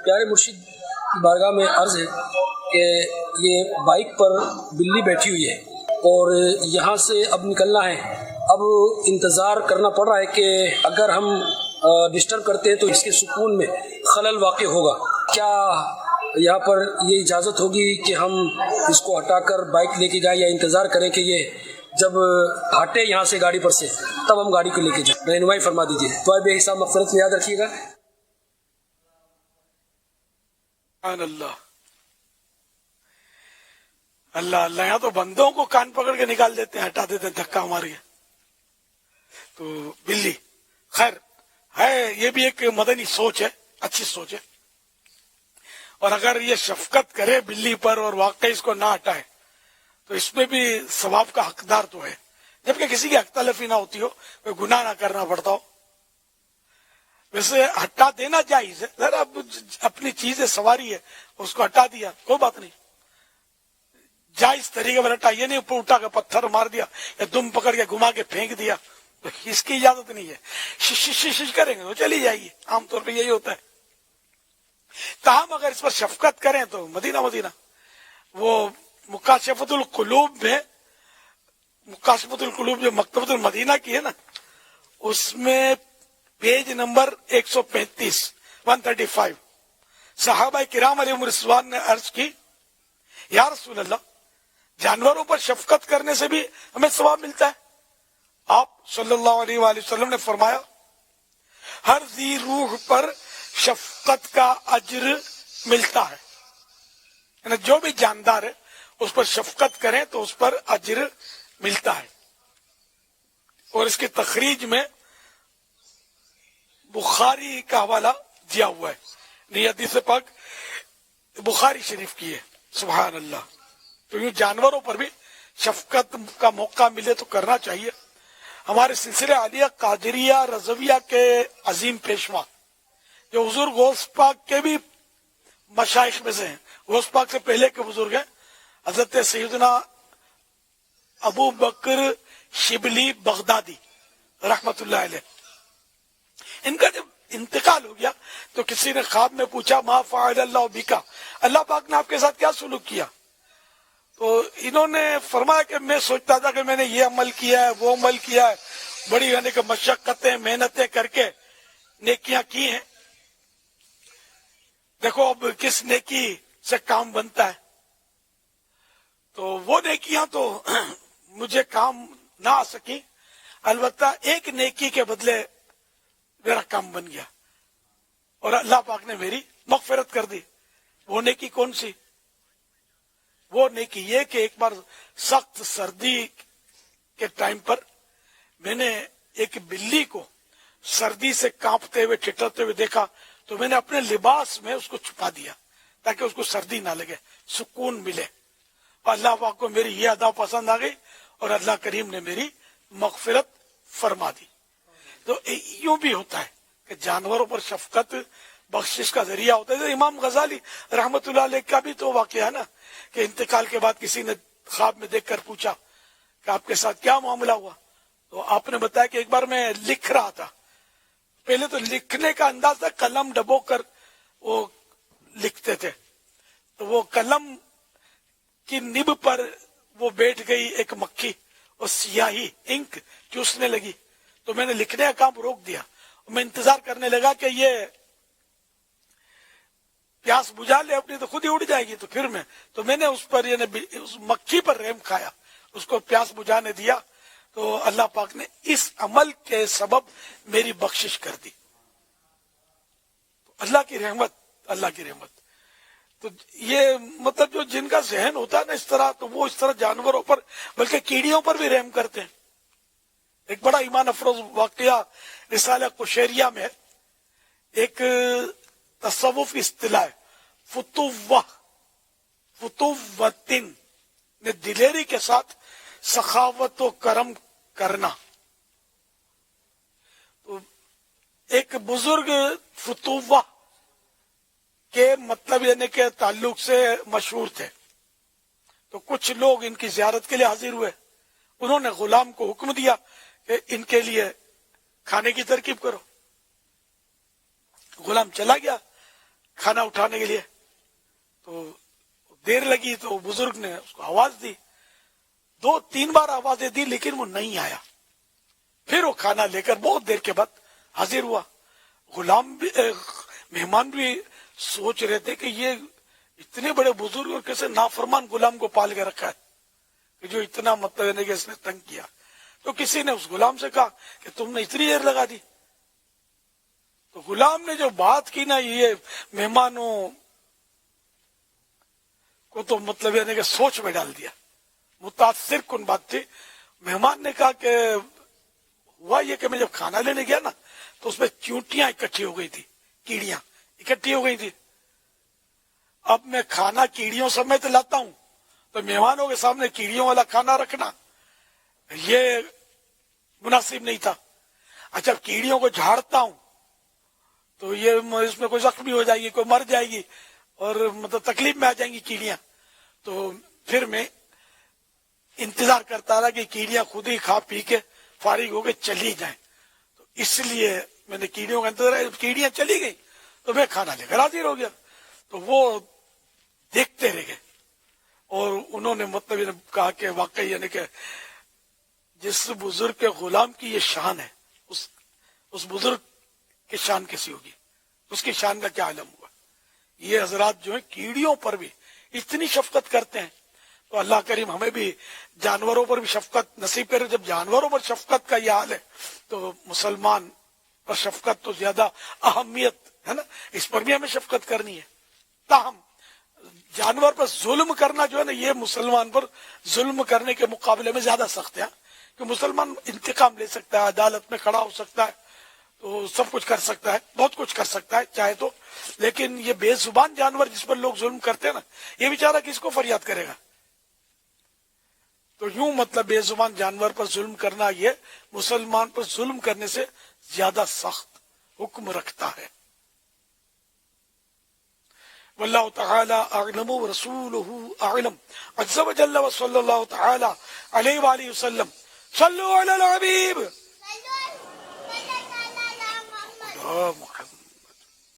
پیارے مرشد کی بارگاہ میں عرض ہے کہ یہ بائک پر بلی بیٹھی ہوئی ہے اور یہاں سے اب نکلنا ہے. اب انتظار کرنا پڑ رہا ہے کہ اگر ہم ڈسٹرب کرتے ہیں تو اس کے سکون میں خلل واقع ہوگا. کیا یہاں پر یہ اجازت ہوگی کہ ہم اس کو ہٹا کر بائک لے کے جائیں یا انتظار کریں کہ یہ جب ہٹے یہاں سے گاڑی پر سے تب ہم گاڑی کو لے کے جائیں؟ رہنمائی فرما دیجیے. دعائے بے حساب مغفرت میں یاد رکھیے گا. اللہ اللہ اللہ، یہاں تو بندوں کو کان پکڑ کے نکال دیتے ہیں، ہٹا دیتے ہیں دھکا مار کے. تو بلی خیر ہے، یہ بھی ایک مدنی سوچ ہے، اچھی سوچ ہے. اور اگر یہ شفقت کرے بلی پر اور واقعی اس کو نہ ہٹائے تو اس میں بھی ثواب کا حقدار تو ہے، جبکہ کسی کی حق تلفی نہ ہوتی ہو، کوئی گناہ نہ کرنا پڑتا ہو. ویسے ہٹا دینا جائز ہے، ذرا اپنی چیز سواری ہے اس کو ہٹا دیا کوئی بات نہیں، جائز طریقے پر ہٹا. یہ نہیں اوپر اٹھا کے پتھر مار دیا یا دم پکڑ کے گھما کے پھینک دیا، تو اس کی اجازت نہیں ہے. شش کریں گے تو چلی جائے گی، عام طور پہ یہی ہوتا ہے. تاہم اگر اس پر شفقت کریں تو مدینہ وہ مکاشفت القلوب جو مکتبۃ المدینہ کی ہے نا، اس میں پیج نمبر 135 صحابہ کرام علیہم الرضوان نے عرض کی، یا رسول اللہ، جانوروں پر شفقت کرنے سے بھی ہمیں ثواب ملتا ہے؟ آپ صلی اللہ علیہ وآلہ وسلم نے فرمایا، ہر ذی روح پر شفقت کا اجر ملتا ہے، یعنی جو بھی جاندار ہے اس پر شفقت کریں تو اس پر اجر ملتا ہے. اور اس کی تخریج میں بخاری کا حوالہ دیا ہوا ہے، یہ حدیث پاک بخاری شریف کی ہے. سبحان اللہ. تو یہ جانوروں پر بھی شفقت کا موقع ملے تو کرنا چاہیے. ہمارے سلسلے عالیہ قادریہ رضویہ کے عظیم پیشوا جو حضور غوث پاک کے بھی مشائخ میں سے ہیں، غوث پاک سے پہلے کے بزرگ ہیں، حضرت سیدنا ابو بکر شبلی بغدادی رحمت اللہ علیہ. ان کا جب انتقال ہو گیا تو کسی نے خواب میں پوچھا، ما فعل اللہ بکا، اللہ پاک نے آپ کے ساتھ کیا سلوک کیا؟ تو انہوں نے فرمایا کہ میں سوچتا تھا کہ میں نے یہ عمل کیا ہے، وہ عمل کیا ہے، بڑی یعنی کہ مشقتیں محنتیں کر کے نیکیاں کی ہیں. دیکھو اب کس نیکی سے کام بنتا ہے. تو وہ نیکیاں تو مجھے کام نہ آ سکی، البتہ ایک نیکی کے بدلے میرا کام بن گیا اور اللہ پاک نے میری مغفرت کر دی. وہ نیکی کون سی؟ وہ نیکی یہ کہ ایک بار سخت سردی کے ٹائم پر میں نے ایک بلی کو سردی سے کانپتے ہوئے ٹھٹرتے ہوئے دیکھا تو میں نے اپنے لباس میں اس کو چھپا دیا تاکہ اس کو سردی نہ لگے، سکون ملے. اور اللہ پاک کو میری یہ ادا پسند آ گئی اور اللہ کریم نے میری مغفرت فرما دی. تو یوں بھی ہوتا ہے کہ جانوروں پر شفقت بخشش کا ذریعہ ہوتا ہے. امام غزالی رحمت اللہ علیہ کا بھی تو واقعہ ہے نا کہ انتقال کے بعد کسی نے خواب میں دیکھ کر پوچھا کہ آپ کے ساتھ کیا معاملہ ہوا؟ تو آپ نے بتایا کہ ایک بار میں لکھ رہا تھا. پہلے تو لکھنے کا انداز تھا قلم ڈبو کر وہ لکھتے تھے، تو وہ قلم کی نب پر وہ بیٹھ گئی ایک مکھی اور سیاہی انک چوسنے لگی. تو میں نے لکھنے کا کام روک دیا، میں انتظار کرنے لگا کہ یہ پیاس بجھا لے اپنی تو خود ہی اڑ جائے گی. تو میں نے اس پر یعنی اس مکھی پر رحم کھایا، اس کو پیاس بجھانے دیا. تو اللہ پاک نے اس عمل کے سبب میری بخشش کر دی. اللہ کی رحمت. تو یہ مطلب جو جن کا ذہن ہوتا ہے نا اس طرح، تو وہ اس طرح جانوروں پر بلکہ کیڑیوں پر بھی رحم کرتے ہیں. ایک بڑا ایمان افروز واقعہ رسالہ قشیریہ میں ایک تصوف اصطلاح ہے، فتوتن نے دلیری کے ساتھ سخاوت و کرم کرنا. تو ایک بزرگ فتوہ کے مطلب یعنی کہ تعلق سے مشہور تھے. تو کچھ لوگ ان کی زیارت کے لیے حاضر ہوئے. انہوں نے غلام کو حکم دیا کہ ان کے لیے کھانے کی ترکیب کرو. غلام چلا گیا، کھانا اٹھانے کے لیے، تو دیر لگی تو بزرگ نے اس کو آواز دی، 2-3 بار آوازیں دی لیکن وہ نہیں آیا. پھر وہ کھانا لے کر بہت دیر کے بعد حاضر ہوا. غلام بھی مہمان بھی سوچ رہے تھے کہ یہ اتنے بڑے بزرگ اور کیسے نافرمان غلام کو پال کے رکھا ہے کہ جو اتنا مطلب ہے کہ اس نے تنگ کیا. تو کسی نے اس غلام سے کہا کہ تم نے اتنی دیر لگا دی. تو غلام نے جو بات کی نا، یہ مہمانوں کو تو مطلب ہے کہ سوچ میں ڈال دیا. متاثر کن بات تھی. مہمان نے کہا کہ ہوا یہ کہ میں جب کھانا لینے گیا نا تو اس میں چیونٹیاں اکٹھی ہو گئی تھی، کیڑیاں اکٹھی ہو گئی تھی. اب میں کھانا کیڑیوں سمیت لاتا ہوں تو مہمانوں کے سامنے کیڑیوں والا کھانا رکھنا یہ مناسب نہیں تھا. اچھا کیڑیوں کو جھاڑتا ہوں تو یہ اس میں کوئی زخمی ہو جائے گی، کوئی مر جائے گی اور مطلب تکلیف میں آ جائیں گی کیڑیاں. تو پھر میں انتظار کرتا رہا کہ کیڑیاں خود ہی کھا پی کے فارغ ہو کے چلی جائیں. تو اس لیے میں نے کیڑیوں کا انتظار، کیڑیاں چلی گئی تو میں کھانا لے کر حاضر ہو گیا. تو وہ دیکھتے رہ گئے اور انہوں نے مطلب کہا کہ واقعی یعنی کہ جس بزرگ کے غلام کی یہ شان ہے، اس بزرگ کی شان کیسی ہوگی، اس کی شان کا کیا عالم ہوا. یہ حضرات جو ہیں کیڑیوں پر بھی اتنی شفقت کرتے ہیں. تو اللہ کریم ہمیں بھی جانوروں پر بھی شفقت نصیب کرے. جب جانوروں پر شفقت کا یہ حال ہے تو مسلمان پر شفقت تو زیادہ اہمیت ہے نا، اس پر بھی ہمیں شفقت کرنی ہے. تاہم جانور پر ظلم کرنا جو ہے نا، یہ مسلمان پر ظلم کرنے کے مقابلے میں زیادہ سخت ہے. کہ مسلمان انتقام لے سکتا ہے، عدالت میں کھڑا ہو سکتا ہے، تو سب کچھ کر سکتا ہے، بہت کچھ کر سکتا ہے چاہے تو. لیکن یہ بے زبان جانور جس پر لوگ ظلم کرتے ہیں نا، یہ بیچارہ کس کو فریاد کرے گا. تو یوں مطلب بے زبان جانور پر ظلم کرنا یہ مسلمان پر ظلم کرنے سے زیادہ سخت حکم رکھتا ہے. واللہ تعالی اعلم ورسولہ اعلم. عز وجل وصلی اللہ تعالی علیہ وآلہ وسلم. صلو علی الحبیب.